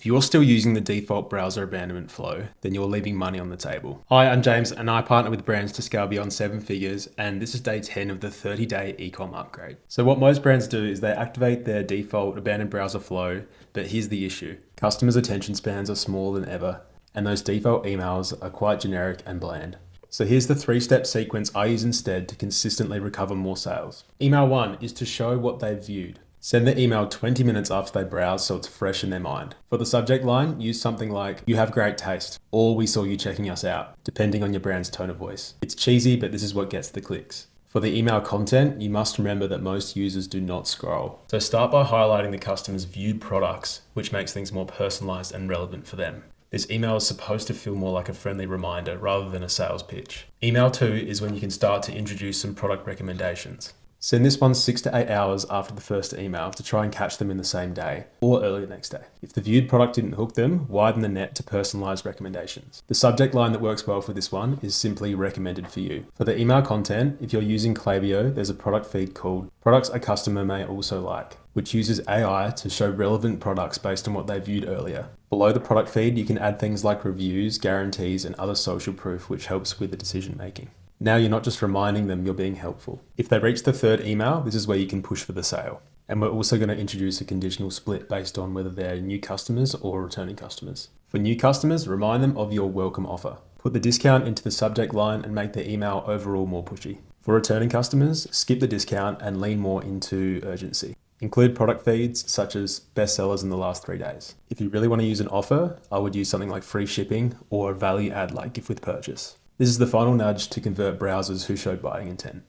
If you're still using the default browser abandonment flow, then you're leaving money on the table. Hi, I'm James and I partner with brands to scale beyond 7 figures, and this is day 10 of the 30-day e-com upgrade. So what most brands do is they activate their default abandoned browser flow, but here's the issue. Customers' attention spans are smaller than ever, and those default emails are quite generic and bland. So here's the 3-step sequence I use instead to consistently recover more sales. Email 1 is to show what they've viewed. Send the email 20 minutes after they browse so it's fresh in their mind. For the subject line, use something like, "You have great taste," or "We saw you checking us out," depending on your brand's tone of voice. It's cheesy, but this is what gets the clicks. For the email content, you must remember that most users do not scroll. So start by highlighting the customer's viewed products, which makes things more personalized and relevant for them. This email is supposed to feel more like a friendly reminder rather than a sales pitch. Email 2 is when you can start to introduce some product recommendations. Send this one 6 to 8 hours after the first email to try and catch them in the same day or early the next day. If the viewed product didn't hook them, widen the net to personalized recommendations. The subject line that works well for this one is simply "recommended for you." For the email content, if you're using Klaviyo, there's a product feed called "Products a Customer May Also Like," which uses AI to show relevant products based on what they viewed earlier. Below the product feed, you can add things like reviews, guarantees, and other social proof, which helps with the decision making. Now you're not just reminding them, you're being helpful. If they reach the third email, this is where you can push for the sale. And we're also going to introduce a conditional split based on whether they're new customers or returning customers. For new customers, remind them of your welcome offer. Put the discount into the subject line and make the email overall more pushy. For returning customers, skip the discount and lean more into urgency. Include product feeds such as best sellers in the last 3 days. If you really want to use an offer, I would use something like free shipping or a value add like gift with purchase. This is the final nudge to convert browsers who showed buying intent.